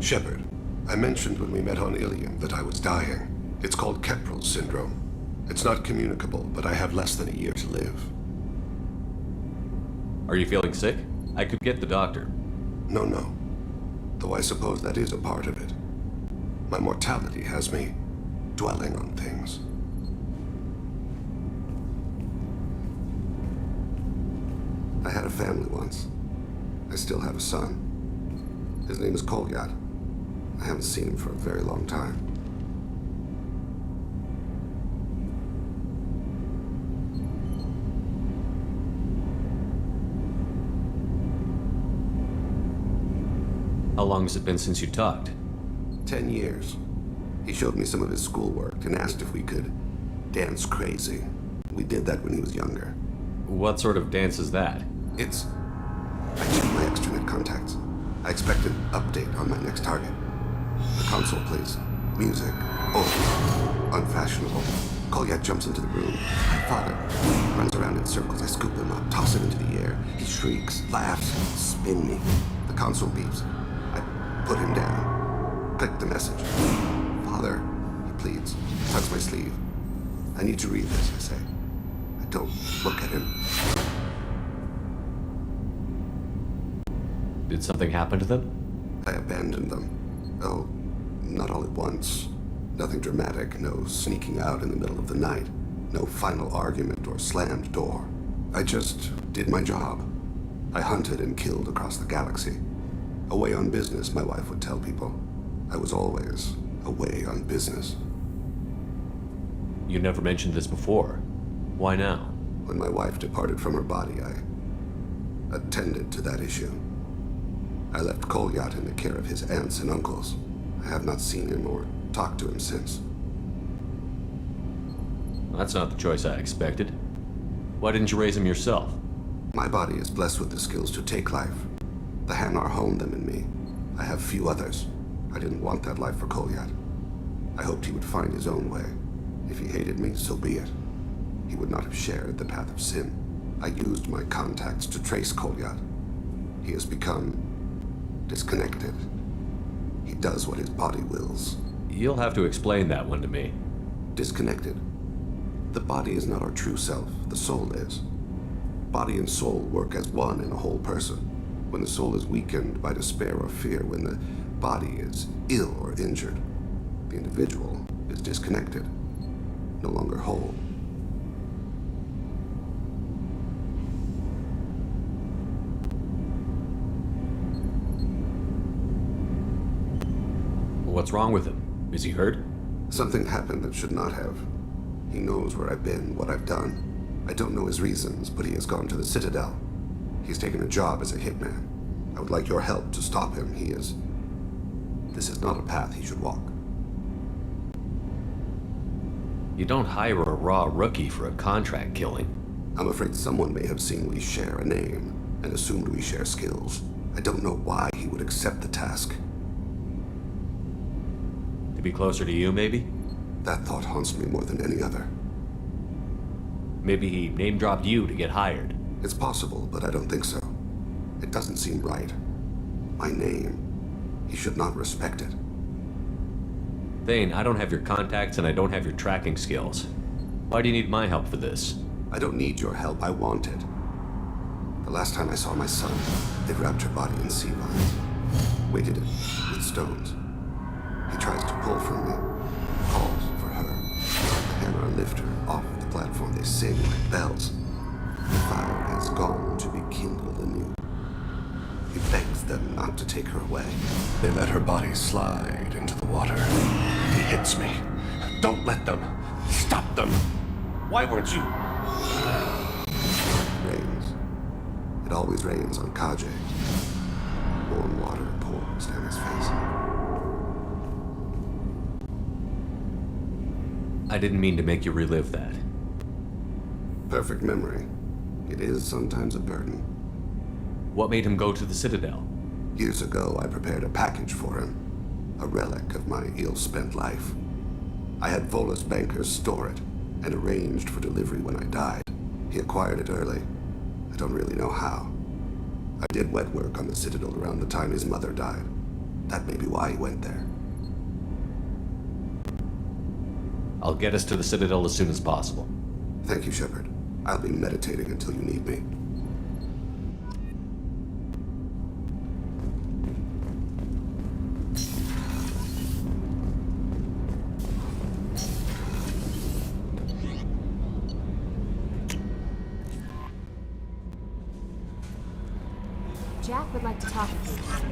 Shepard, I mentioned when we met on Ilium that I was dying. It's called Kepral's syndrome. It's not communicable, but I have less than a year to live. Are you feeling sick? I could get the doctor. No. Though I suppose that is a part of it. My mortality has me dwelling on things. I had a family once. I still have a son. His name is Kolyat. I haven't seen him for a very long time. How long has it been since you talked? 10 years. He showed me some of his schoolwork and asked if we could dance crazy. We did that when he was younger. What sort of dance is that? I checked my extranet contacts. I expect an update on my next target. The console plays music. Oh, unfashionable. Kolyat jumps into the room. My father runs around in circles. I scoop him up, toss him into the air. He shrieks, laughs, spin me. The console beeps. I put him down. Click the message. Father, he pleads. Tugs my sleeve. I need to read this, I say. I don't look at him. Did something happen to them? I abandoned them. Oh, not all at once. Nothing dramatic, no sneaking out in the middle of the night, no final argument or slammed door. I just did my job. I hunted and killed across the galaxy. Away on business, my wife would tell people. I was always away on business. You never mentioned this before. Why now? When my wife departed from her body, I attended to that issue. I left Kolyat in the care of his aunts and uncles. I have not seen him or talked to him since. That's not the choice I expected. Why didn't you raise him yourself? My body is blessed with the skills to take life. The Hanar honed them in me. I have few others. I didn't want that life for Kolyat. I hoped he would find his own way. If he hated me, so be it. He would not have shared the path of sin. I used my contacts to trace Kolyat. He has become disconnected. He does what his body wills. You'll have to explain that one to me. Disconnected. The body is not our true self. The soul is. Body and soul work as one in a whole person. When the soul is weakened by despair or fear, when the body is ill or injured, the individual is disconnected, no longer whole. What's wrong with him? Is he hurt? Something happened that should not have. He knows where I've been, what I've done. I don't know his reasons, but he has gone to the Citadel. He's taken a job as a hitman. I would like your help to stop him. This is not a path he should walk. You don't hire a raw rookie for a contract killing. I'm afraid someone may have seen we share a name and assumed we share skills. I don't know why he would accept the task. To be closer to you, maybe? That thought haunts me more than any other. Maybe he name-dropped you to get hired. It's possible, but I don't think so. It doesn't seem right. My name. He should not respect it. Thane, I don't have your contacts and I don't have your tracking skills. Why do you need my help for this? I don't need your help. I want it. The last time I saw my son, they wrapped her body in sea vines, weighted it with stones. He tries to pull from me, calls for her. The Hanar lift her off the platform. They sing like bells. The fire has gone to be kindled anew. He begs them not to take her away. They let her body slide into the water. He hits me. Don't let them. Stop them. Why weren't you? Rains. It always rains on Kaje. Warm water pours down his face. I didn't mean to make you relive that. Perfect memory. It is sometimes a burden. What made him go to the Citadel? Years ago, I prepared a package for him. A relic of my ill-spent life. I had Volus bankers store it, and arranged for delivery when I died. He acquired it early. I don't really know how. I did wet work on the Citadel around the time his mother died. That may be why he went there. I'll get us to the Citadel as soon as possible. Thank you, Shepard. I'll be meditating until you need me. Jack would like to talk with you, Thane.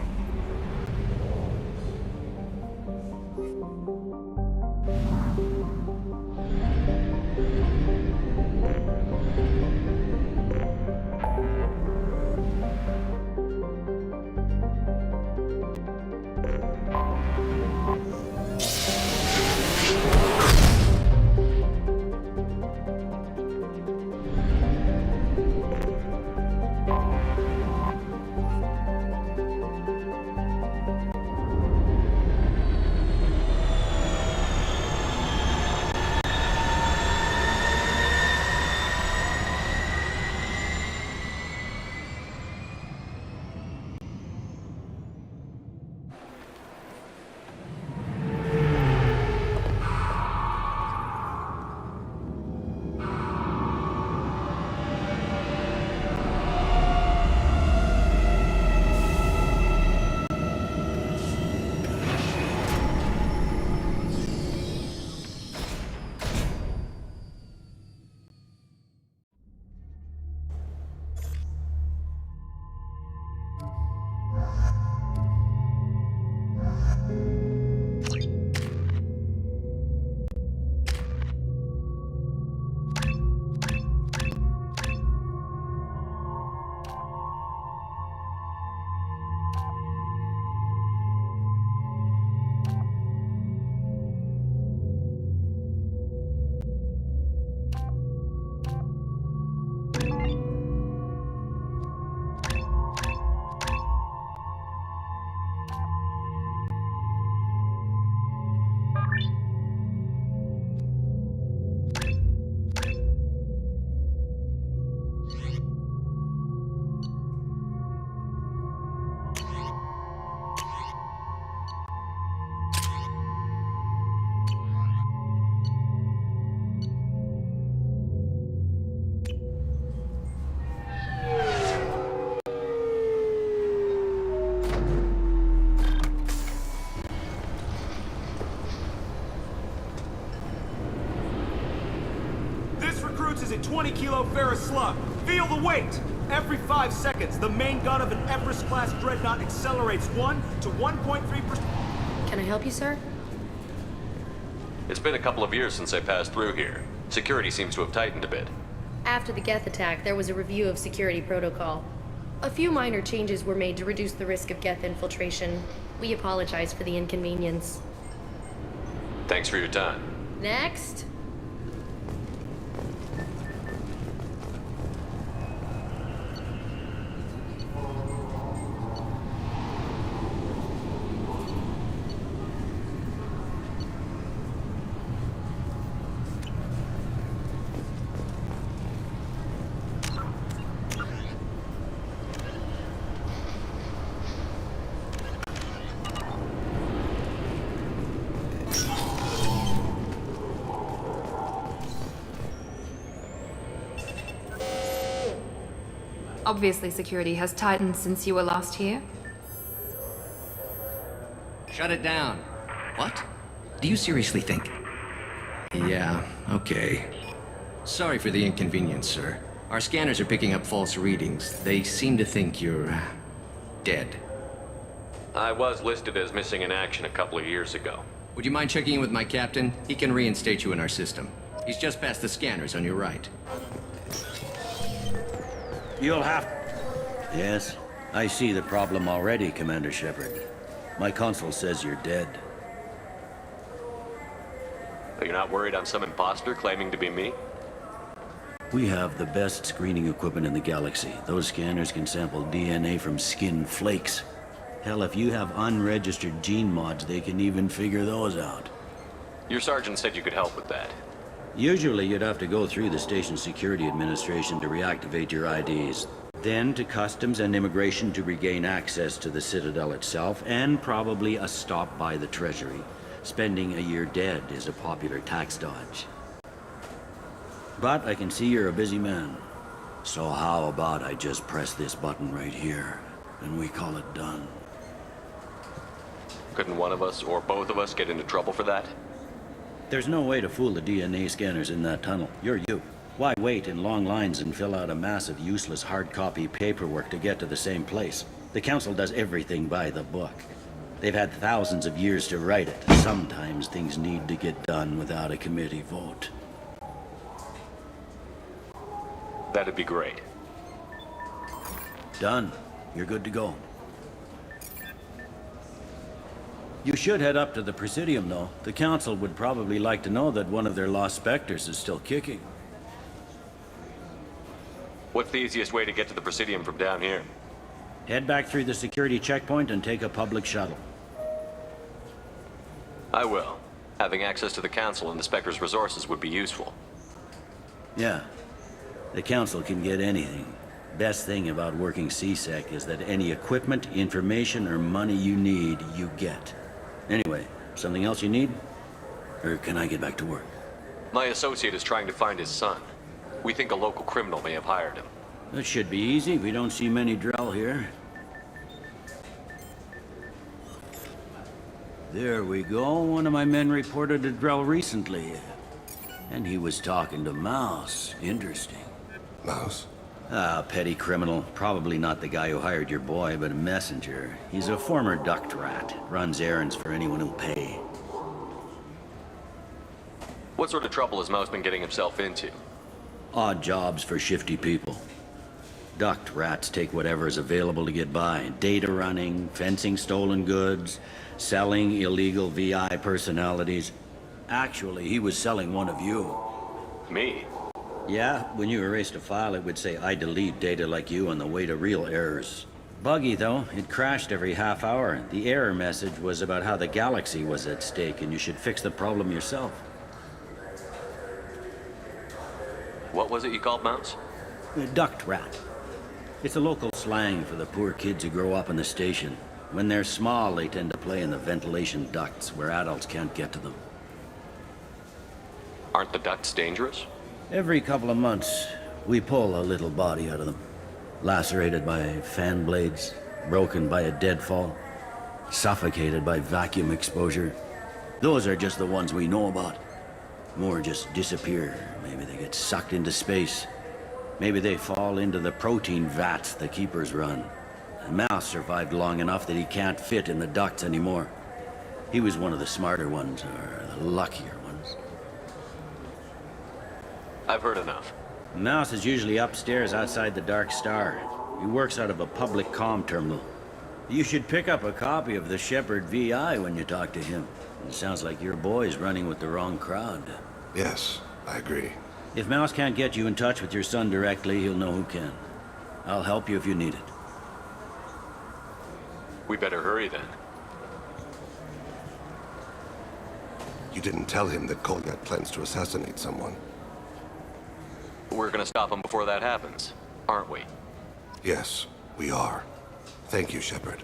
Is a 20-kilo ferrous slug. Feel the weight! Every 5 seconds, the main gun of an Everest-class dreadnought accelerates 1 to 1.3%. Can I help you, sir? It's been a couple of years since I passed through here. Security seems to have tightened a bit. After the Geth attack, there was a review of security protocol. A few minor changes were made to reduce the risk of Geth infiltration. We apologize for the inconvenience. Thanks for your time. Next. Obviously, security has tightened since you were last here. Shut it down. What? Do you seriously think? Yeah, okay. Sorry for the inconvenience, sir. Our scanners are picking up false readings. They seem to think you're dead. I was listed as missing in action a couple of years ago. Would you mind checking in with my captain? He can reinstate you in our system. He's just past the scanners on your right. You'll have... Yes, I see the problem already, Commander Shepard. My console says you're dead. You're not worried I'm some imposter claiming to be me? We have the best screening equipment in the galaxy. Those scanners can sample DNA from skin flakes. Hell, if you have unregistered gene mods, they can even figure those out. Your sergeant said you could help with that. Usually, you'd have to go through the station security administration to reactivate your IDs. Then to Customs and Immigration to regain access to the Citadel itself, and probably a stop by the Treasury. Spending a year dead is a popular tax dodge. But I can see you're a busy man. So how about I just press this button right here, and we call it done? Couldn't one of us or both of us get into trouble for that? There's no way to fool the DNA scanners in that tunnel. You're you. Why wait in long lines and fill out a massive useless hard copy paperwork to get to the same place? The Council does everything by the book. They've had thousands of years to write it. Sometimes things need to get done without a committee vote. That'd be great. Done. You're good to go. You should head up to the Presidium, though. The Council would probably like to know that one of their lost specters is still kicking. What's the easiest way to get to the Presidium from down here? Head back through the security checkpoint and take a public shuttle. I will. Having access to the Council and the Spectre's resources would be useful. Yeah. The Council can get anything. Best thing about working CSEC is that any equipment, information, or money you need, you get. Anyway, something else you need? Or can I get back to work? My associate is trying to find his son. We think a local criminal may have hired him. That should be easy. We don't see many Drell here. There we go. One of my men reported a Drell recently. And he was talking to Mouse. Interesting. Mouse? Ah, petty criminal. Probably not the guy who hired your boy, but a messenger. He's a former duct rat. Runs errands for anyone who'll pay. What sort of trouble has Mouse been getting himself into? Odd jobs for shifty people. Duct rats take whatever is available to get by. Data running, fencing stolen goods, selling illegal VI personalities. Actually, he was selling one of you. Me? Yeah, when you erased a file, it would say, I delete data like you on the way to real errors. Buggy, though. It crashed every half hour. The error message was about how the galaxy was at stake, and you should fix the problem yourself. What was it you called Mouse? A duct rat. It's a local slang for the poor kids who grow up in the station. When they're small, they tend to play in the ventilation ducts where adults can't get to them. Aren't the ducts dangerous? Every couple of months, we pull a little body out of them. Lacerated by fan blades, broken by a deadfall, suffocated by vacuum exposure. Those are just the ones we know about. More just disappear. Maybe they get sucked into space. Maybe they fall into the protein vats the keepers run. And Mouse survived long enough that he can't fit in the ducts anymore. He was one of the smarter ones, or the luckier ones. I've heard enough. Mouse is usually upstairs outside the Dark Star. He works out of a public comm terminal. You should pick up a copy of the Shepherd VI when you talk to him. It sounds like your boy's running with the wrong crowd. Yes, I agree. If Mouse can't get you in touch with your son directly, he'll know who can. I'll help you if you need it. We better hurry then. You didn't tell him that Kolyak plans to assassinate someone. We're gonna stop him before that happens, aren't we? Yes, we are. Thank you, Shepard.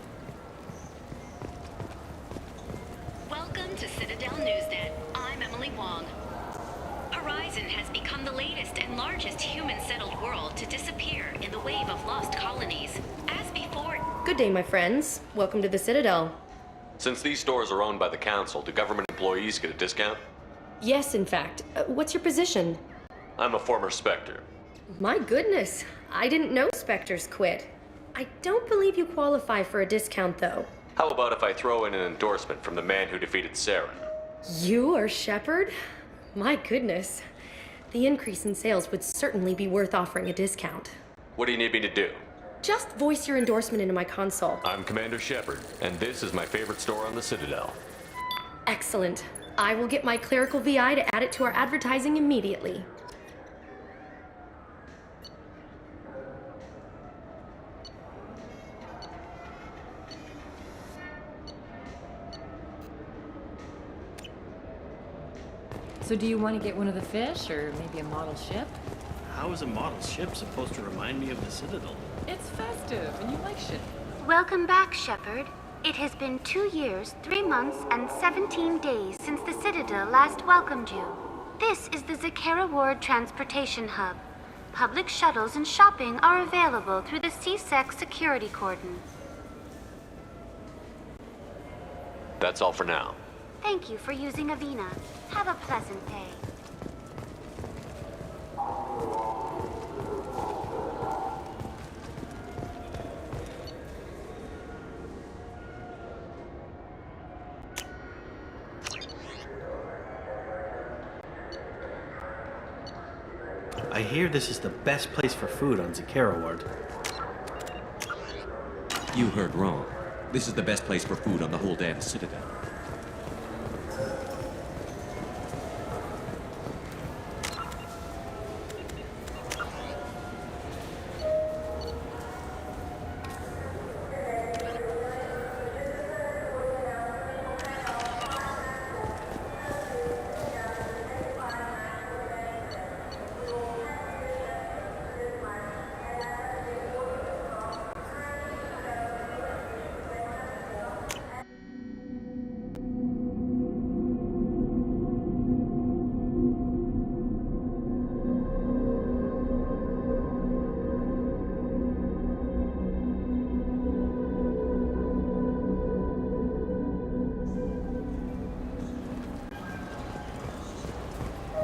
Welcome to Citadel Newsnet. I'm Emily Wong. Horizon has become the latest and largest human-settled world to disappear in the wave of lost colonies. As before... Good day, my friends. Welcome to the Citadel. Since these stores are owned by the Council, do government employees get a discount? Yes, in fact. What's your position? I'm a former Spectre. My goodness. I didn't know Spectres quit. I don't believe you qualify for a discount, though. How about if I throw in an endorsement from the man who defeated Saren? You are Shepard? My goodness. The increase in sales would certainly be worth offering a discount. What do you need me to do? Just voice your endorsement into my console. I'm Commander Shepard, and this is my favorite store on the Citadel. Excellent. I will get my clerical VI to add it to our advertising immediately. So do you want to get one of the fish, or maybe a model ship? How is a model ship supposed to remind me of the Citadel? It's festive, and you like shit. Welcome back, Shepard. It has been 2 years, 3 months, and 17 days since the Citadel last welcomed you. This is the Zakera Ward Transportation Hub. Public shuttles and shopping are available through the CSEC security cordon. That's all for now. Thank you for using Avina. Have a pleasant day. I hear this is the best place for food on Zakera Ward. You heard wrong. This is the best place for food on the whole damn Citadel.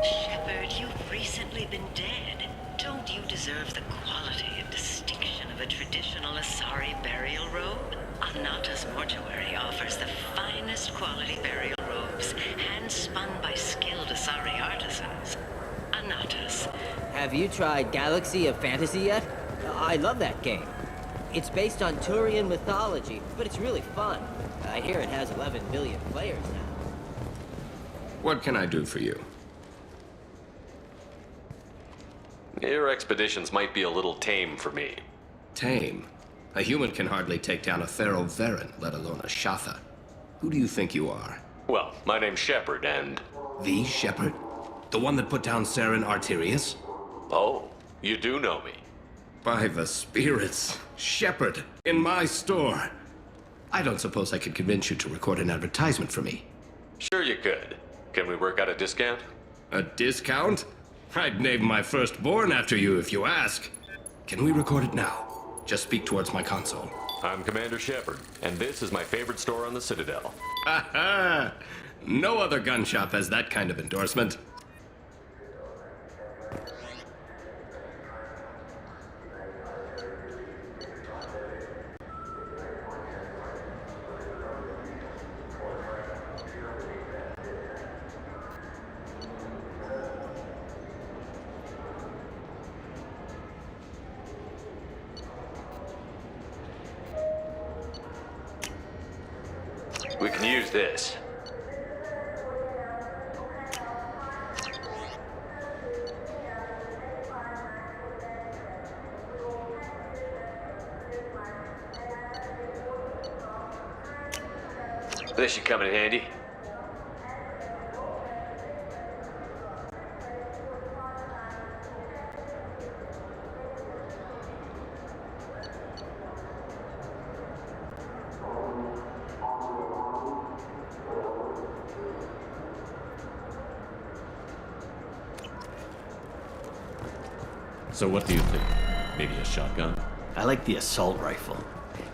Shepard, you've recently been dead. Don't you deserve the quality and distinction of a traditional Asari burial robe? Anata's mortuary offers the finest quality burial robes, hand-spun by skilled Asari artisans. Anata's. Have you tried Galaxy of Fantasy yet? I love that game. It's based on Turian mythology, but it's really fun. I hear it has 11 billion players now. What can I do for you? Your expeditions might be a little tame for me. Tame? A human can hardly take down a Pharaoh Varen, let alone a Shatha. Who do you think you are? Well, my name's Shepard, and... The Shepard? The one that put down Saren Arterius? Oh, you do know me. By the spirits. Shepard, in my store. I don't suppose I could convince you to record an advertisement for me. Sure you could. Can we work out a discount? A discount? I'd name my firstborn after you if you ask. Can we record it now? Just speak towards my console. I'm Commander Shepard, and this is my favorite store on the Citadel. Ha ha! No other gun shop has that kind of endorsement. We can use this. This should come in handy. So what do you think? Maybe a shotgun? I like the assault rifle.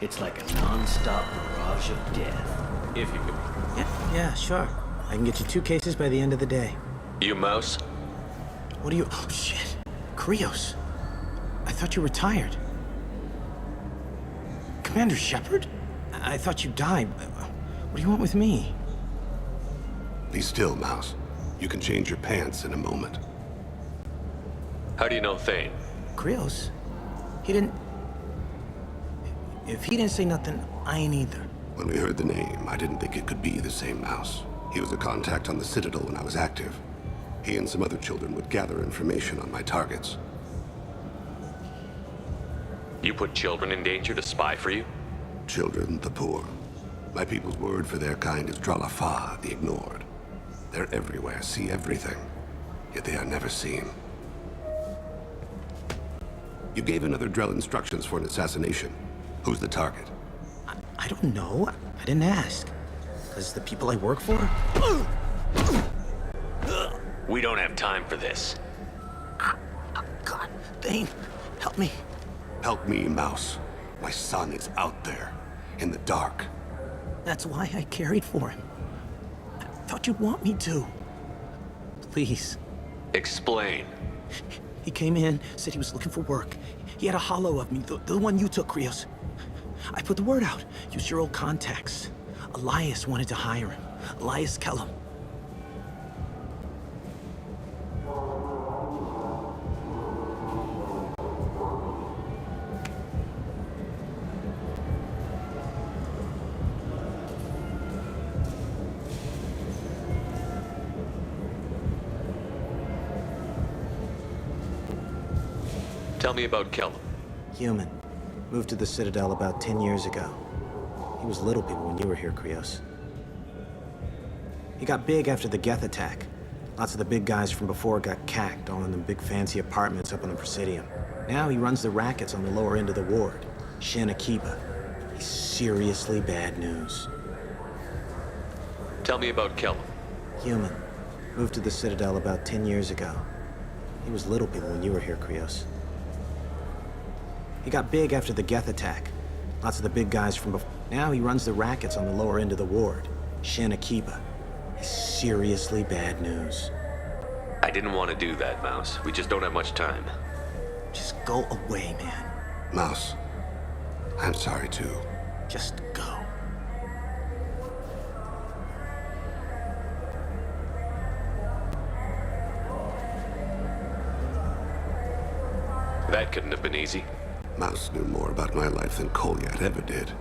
It's like a non-stop barrage of death. If you can. Yeah, sure. I can get you 2 cases by the end of the day. You mouse? What are you... Oh, shit. Krios. I thought you were retired. Commander Shepard? I thought you died. What do you want with me? Be still, Mouse. You can change your pants in a moment. How do you know Thane? Krios? He didn't... If he didn't say nothing, I ain't either. When we heard the name, I didn't think it could be the same Mouse. He was a contact on the Citadel when I was active. He and some other children would gather information on my targets. You put children in danger to spy for you? Children, the poor. My people's word for their kind is Dralafa, the ignored. They're everywhere, see everything. Yet they are never seen. You gave another Drell instructions for an assassination. Who's the target? I don't know. I didn't ask. Because the people I work for? We don't have time for this. God, Thane, help me. Help me, Mouse. My son is out there, in the dark. That's why I carried for him. I thought you'd want me to. Please. Explain. He came in, said he was looking for work. He had a hollow of me, the one you took, Krios. I put the word out, used your old contacts. Elias wanted to hire him. Elias Kellum. Tell me about Kellum. Human. Moved to the Citadel about 10 years ago. He was little people when you were here, Krios. He got big after the Geth attack. Lots of the big guys from before got cacked, all in them big fancy apartments up on the Presidium. Now he runs the rackets on the lower end of the ward. Shin Akiba. He's seriously bad news. Tell me about Kellum. Human. Moved to the Citadel about 10 years ago. He was little people when you were here, Krios. He got big after the Geth attack. Lots of the big guys from before. Now he runs the rackets on the lower end of the ward. Shin Akiba. He's seriously bad news. I didn't want to do that, Mouse. We just don't have much time. Just go away, man. Mouse, I'm sorry too. Just go. That couldn't have been easy. Mouse knew more about my life than Kolyat ever did.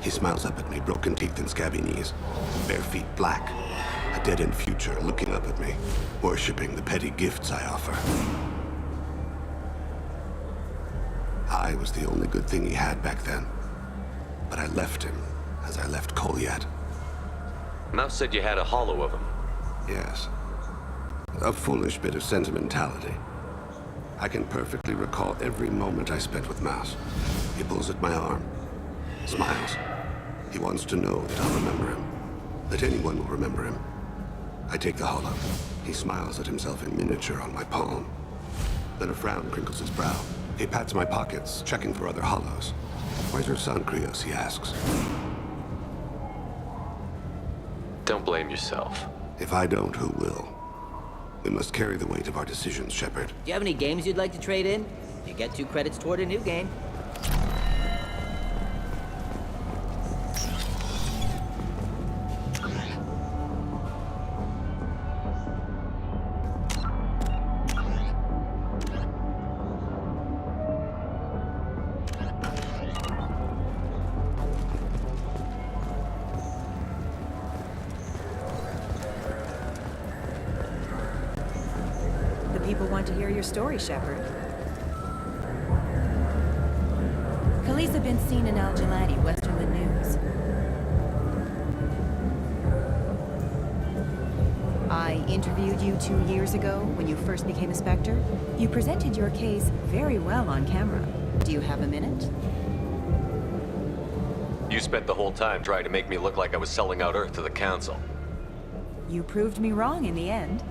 He smiles up at me, broken teeth and scabby knees, bare feet black, a dead-end future looking up at me, worshipping the petty gifts I offer. I was the only good thing he had back then, but I left him as I left Kolyat. Mouse said you had a hollow of him. Yes. A foolish bit of sentimentality. I can perfectly recall every moment I spent with Mouse. He pulls at my arm, smiles. He wants to know that I'll remember him, that anyone will remember him. I take the hollow. He smiles at himself in miniature on my palm. Then a frown crinkles his brow. He pats my pockets, checking for other hollows. Where's your son, Krios? He asks. Don't blame yourself. If I don't, who will? We must carry the weight of our decisions, Shepard. Do you have any games you'd like to trade in? You get 2 credits toward a new game. People want to hear your story, Shepard. Khaleesa been seen in Al Jalani, west of the news. I interviewed you 2 years ago when you first became a Spectre. You presented your case very well on camera. Do you have a minute? You spent the whole time trying to make me look like I was selling out Earth to the Council. You proved me wrong in the end.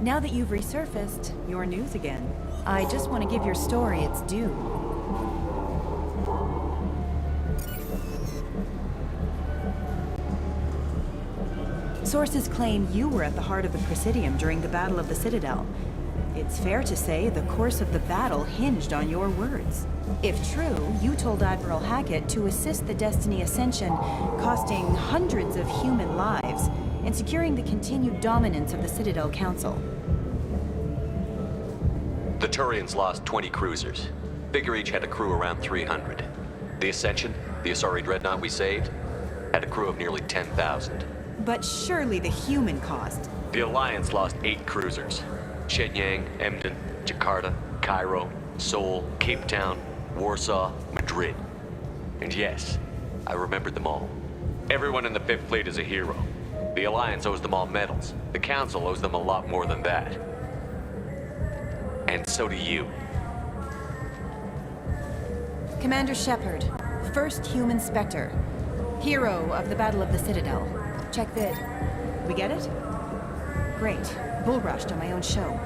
Now that you've resurfaced, you're news again. I just want to give your story its due. Sources claim you were at the heart of the Presidium during the Battle of the Citadel. It's fair to say the course of the battle hinged on your words. If true, you told Admiral Hackett to assist the Destiny Ascension, costing hundreds of human lives, and securing the continued dominance of the Citadel Council. The Turians lost 20 cruisers. Figure each had a crew around 300. The Ascension, the Asari dreadnought we saved, had a crew of nearly 10,000. But surely the human cost. The Alliance lost 8 cruisers. Shenyang, Emden, Jakarta, Cairo, Seoul, Cape Town, Warsaw, Madrid. And yes, I remembered them all. Everyone in the 5th Fleet is a hero. The Alliance owes them all medals. The Council owes them a lot more than that. And so do you. Commander Shepard, first human Spectre. Hero of the Battle of the Citadel. Check the... We get it? Great. Bull rushed on my own show.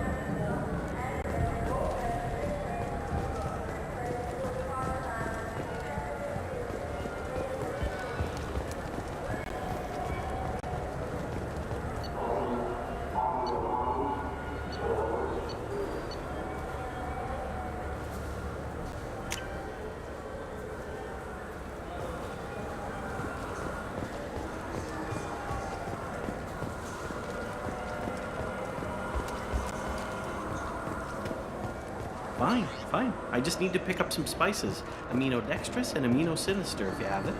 Fine. I just need to pick up some spices. Aminodextrous and aminosinister, if you have it.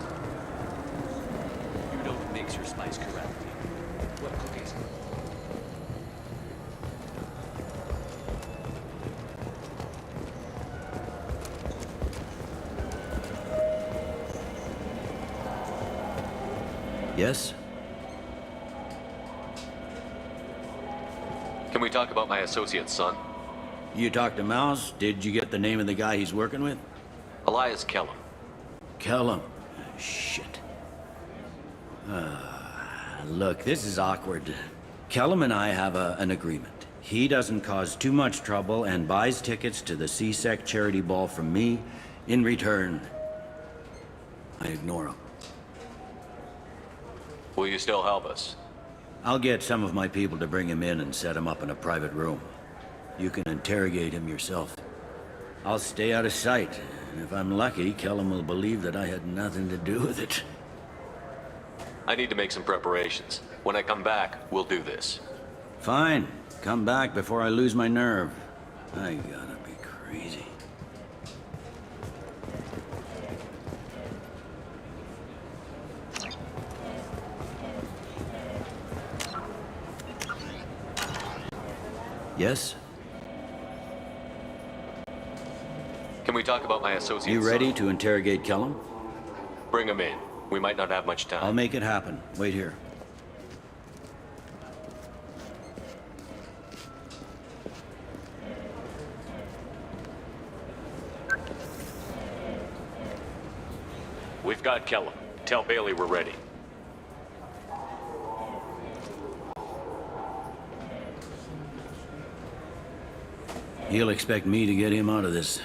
You don't mix your spice correctly. What cookies? Yes? Can we talk about my associate's son? You talked to Mouse? Did you get the name of the guy he's working with? Elias Kellum. Kellum? Shit. Look, this is awkward. Kellum and I have an agreement. He doesn't cause too much trouble and buys tickets to the CSEC charity ball from me. In return, I ignore him. Will you still help us? I'll get some of my people to bring him in and set him up in a private room. You can interrogate him yourself. I'll stay out of sight, and if I'm lucky, Kellum will believe that I had nothing to do with it. I need to make some preparations. When I come back, we'll do this. Fine. Come back before I lose my nerve. I gotta be crazy. Yes? Can we talk about my associate's You ready son? to interrogate Kellum? Bring him in. We might not have much time. I'll make it happen. Wait here. We've got Kellum. Tell Bailey we're ready. He'll expect me to get him out of this.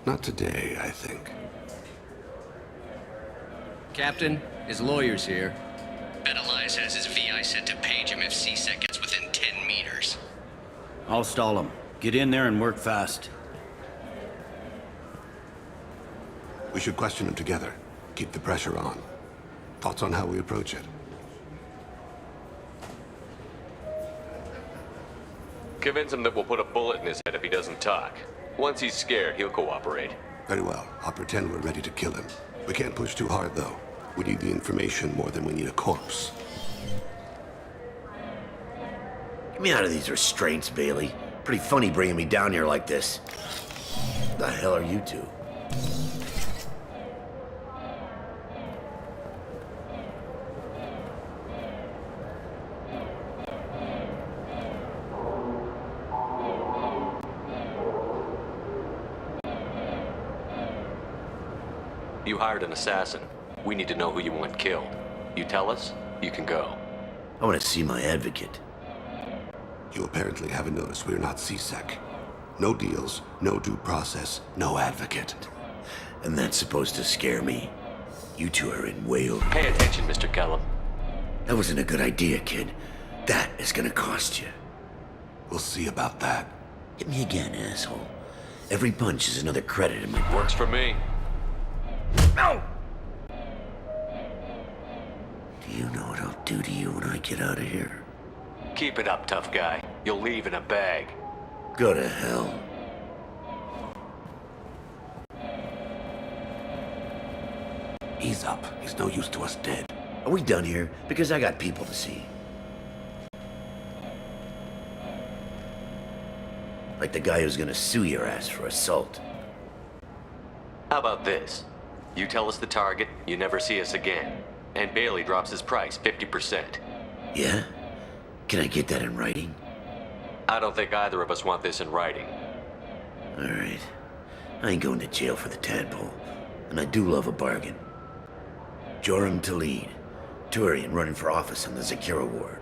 Not today, I think. Captain, his lawyer's here. Bet Elias has his VI set to page him if CSEC gets within 10 meters. I'll stall him. Get in there and work fast. We should question him together. Keep the pressure on. Thoughts on how we approach it? Convince him that we'll put a bullet in his head if he doesn't talk. Once he's scared, he'll cooperate. Very well. I'll pretend we're ready to kill him. We can't push too hard, though. We need the information more than we need a corpse. Get me out of these restraints, Bailey. Pretty funny bringing me down here like this. The hell are you two? You hired an assassin. We need to know who you want killed. You tell us, you can go. I want to see my advocate. You apparently haven't noticed we're not CSEC. No deals, no due process, no advocate. And that's supposed to scare me. You two are in way over. Pay attention, Mr. Kellum. That wasn't a good idea, kid. That is gonna cost you. We'll see about that. Hit me again, asshole. Every punch is another credit in my... Works for me. No! Do you know what I'll do to you when I get out of here? Keep it up, tough guy. You'll leave in a bag. Go to hell. Ease up. He's no use to us dead. Are we done here? Because I got people to see. Like the guy who's gonna sue your ass for assault. How about this? You tell us the target, you never see us again. And Bailey drops his price 50%. Yeah? Can I get that in writing? I don't think either of us want this in writing. Alright. I ain't going to jail for the tadpole, and I do love a bargain. Joram Talid, Turian running for office on the Zakira ward.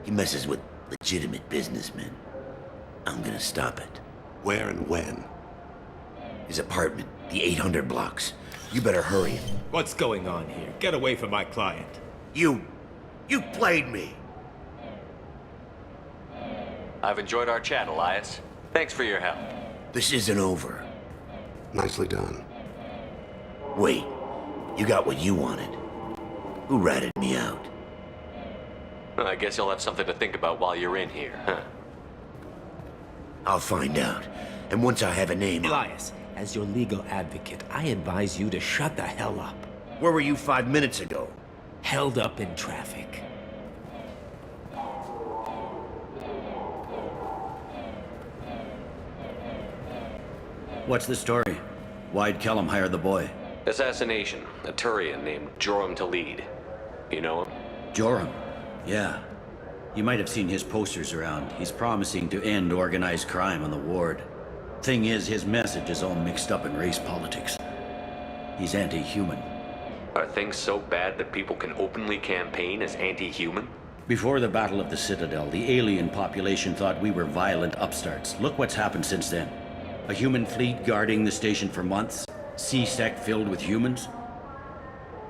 He messes with legitimate businessmen. I'm gonna stop it. Where and when? His apartment, the 800 blocks. You better hurry. What's going on here? Get away from my client. You played me. I've enjoyed our chat, Elias. Thanks for your help. This isn't over. Nicely done. Wait, you got what you wanted. Who ratted me out? I guess you'll have something to think about while you're in here, huh? I'll find out. And once I have a name... Elias, as your legal advocate, I advise you to shut the hell up. Where were you 5 minutes ago? Held up in traffic. What's the story? Why'd Kellum hire the boy? Assassination. A Turian named Joram Talid. You know him? Joram? Yeah. You might have seen his posters around. He's promising to end organized crime on the ward. Thing is, his message is all mixed up in race politics. He's anti-human. Are things so bad that people can openly campaign as anti-human? Before the Battle of the Citadel, the alien population thought we were violent upstarts. Look what's happened since then. A human fleet guarding the station for months. C-Sec filled with humans.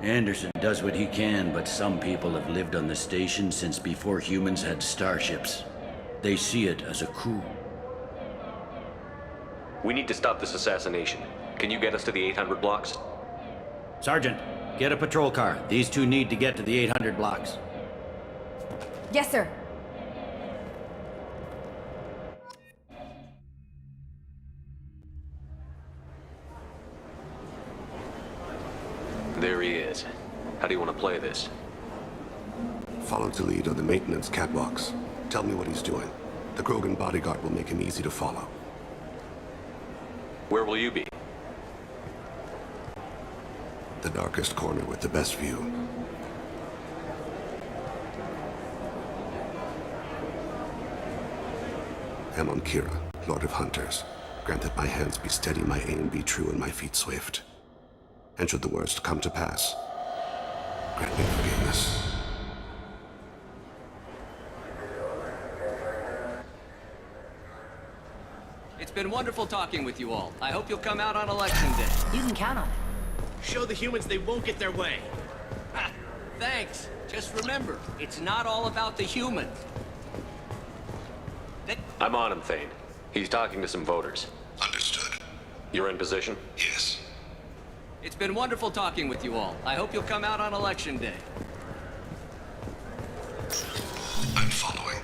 Anderson does what he can, but some people have lived on the station since before humans had starships. They see it as a coup. We need to stop this assassination. Can you get us to the 800 blocks? Sergeant, get a patrol car. These two need to get to the 800 blocks. Yes, sir. There he is. How do you want to play this? Follow the lead on the maintenance catwalks. Tell me what he's doing. The Krogan bodyguard will make him easy to follow. Where will you be? The darkest corner with the best view. I'm on Kira, Lord of Hunters. Grant that my hands be steady, my aim be true, and my feet swift. And should the worst come to pass, grant me forgiveness. It's been wonderful talking with you all. I hope you'll come out on election day. You can count on it. Show the humans they won't get their way. Ha! Thanks. Just remember, it's not all about the humans. I'm on him, Thane. He's talking to some voters. Understood. You're in position? Yes. It's been wonderful talking with you all. I hope you'll come out on election day. I'm following.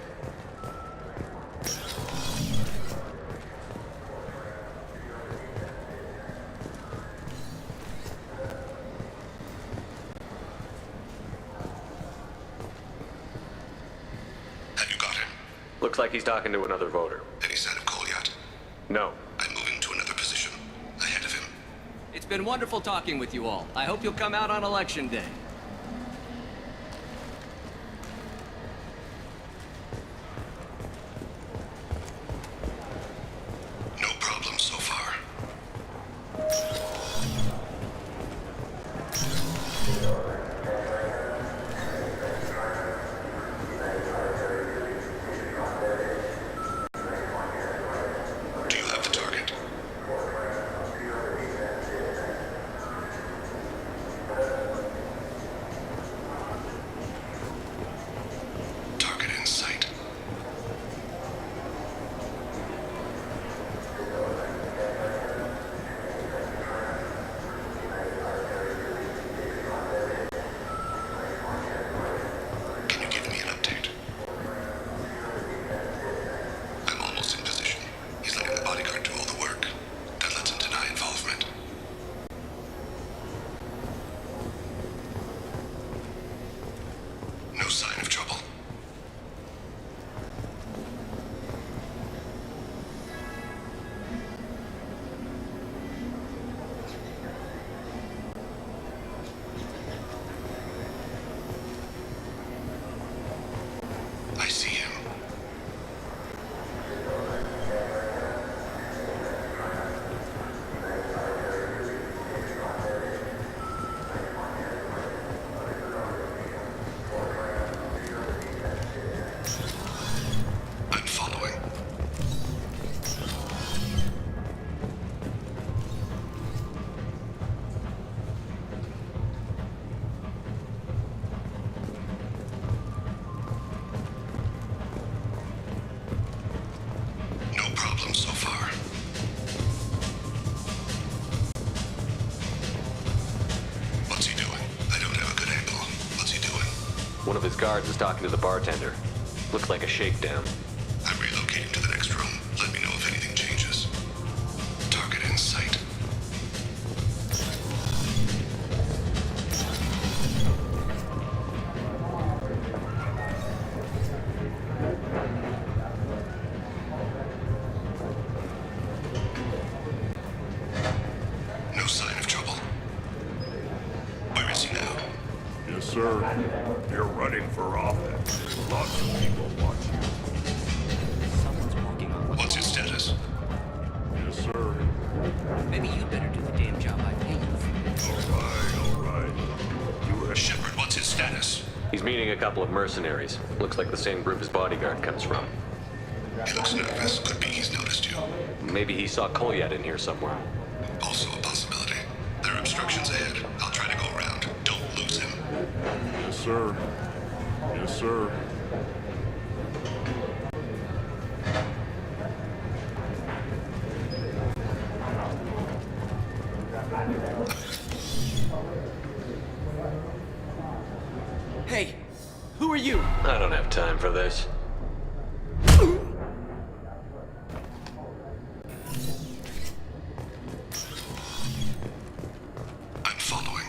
Have you got him? Looks like he's talking to another voter. Any sign of Goliath? No. I'm moving to another position. Ahead of him. It's been wonderful talking with you all. I hope you'll come out on election day. No problem so far. Do you have the target? Target in sight. One of his guards is talking to the bartender. Looks like a shakedown. I'm relocating to the next room. Let me know if anything changes. Target in sight. No sign of trouble. Where is he now? Yes, sir. You're running for office. Lots of people watch you. Someone's walking on. What's his status? Yes, sir. Maybe you'd better do the damn job I pay you for. All right. You have... Shepard, what's his status? He's meeting a couple of mercenaries. Looks like the same group his bodyguard comes from. He looks nervous. Could be he's noticed you. Maybe he saw Kolyat in here somewhere. Also a possibility. There are obstructions ahead. I'll try to go around. Don't lose him. Yes, sir. Yes, sir. Hey, who are you? I don't have time for this. I'm following.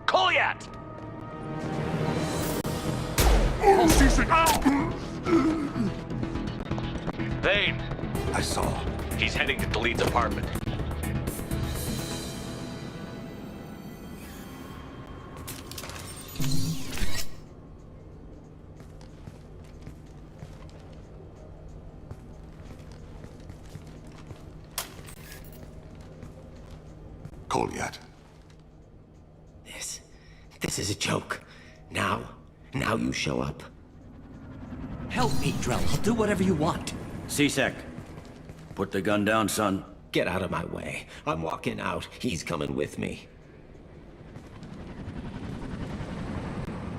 Kolyat! Thane! I saw. He's heading to Delete's apartment. Kolyat. This is a joke. Now you show up. Help me, Drell. I'll do whatever you want. C-Sec. Put the gun down, son. Get out of my way. I'm walking out. He's coming with me.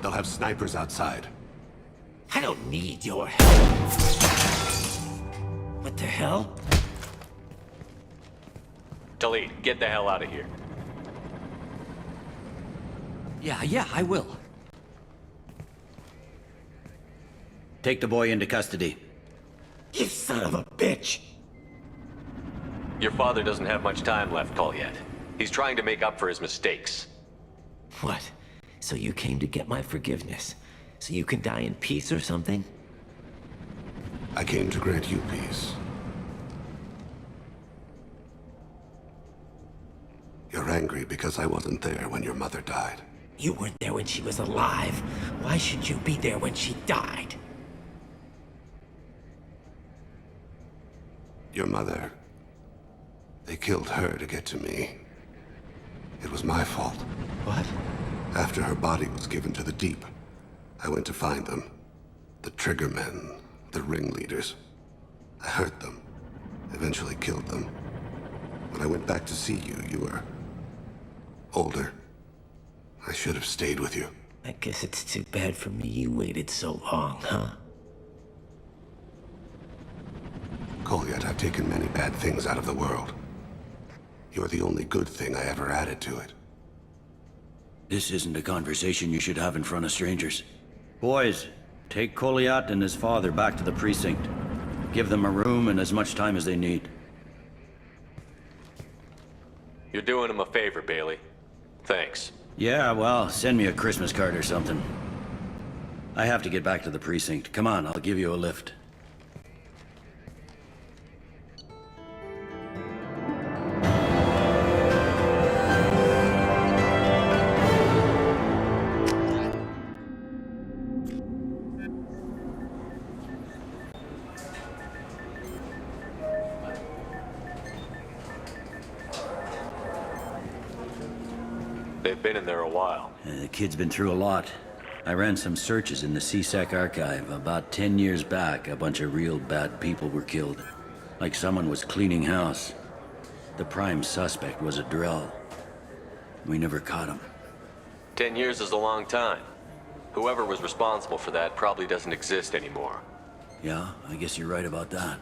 They'll have snipers outside. I don't need your help. What the hell? Delete, get the hell out of here. Yeah, I will. Take the boy into custody. You son of a bitch! Your father doesn't have much time left, Kolyat. He's trying to make up for his mistakes. What? So you came to get my forgiveness? So you can die in peace or something? I came to grant you peace. You're angry because I wasn't there when your mother died. You weren't there when she was alive. Why should you be there when she died? Your mother... They killed her to get to me. It was my fault. What? After her body was given to the Deep, I went to find them. The Triggermen, the ringleaders. I hurt them. Eventually killed them. When I went back to see you, you were... older. I should have stayed with you. I guess it's too bad for me you waited so long, huh? Kolyat, I've taken many bad things out of the world. You're the only good thing I ever added to it. This isn't a conversation you should have in front of strangers. Boys, take Kolyat and his father back to the precinct. Give them a room and as much time as they need. You're doing him a favor, Bailey. Thanks. Yeah, well, send me a Christmas card or something. I have to get back to the precinct. Come on, I'll give you a lift. They've been in there a while. The kid's been through a lot. I ran some searches in the CSEC archive. About 10 years back, a bunch of real bad people were killed. Like someone was cleaning house. The prime suspect was a Drell. We never caught him. 10 years is a long time. Whoever was responsible for that probably doesn't exist anymore. Yeah, I guess you're right about that.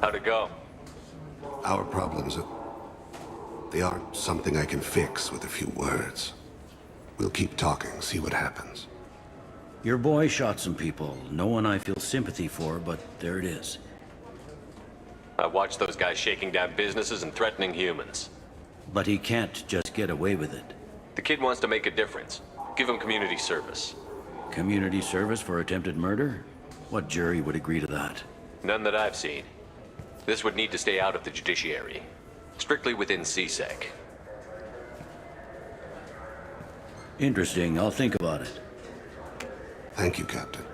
How'd it go? Our problems they aren't something I can fix with a few words. We'll keep talking, see what happens. Your boy shot some people. No one I feel sympathy for, but there it is. I watched those guys shaking down businesses and threatening humans. But he can't just get away with it. The kid wants to make a difference. Give him community service. Community service for attempted murder? What jury would agree to that? None that I've seen. This would need to stay out of the judiciary. Strictly within CSEC. Interesting. I'll think about it. Thank you, Captain.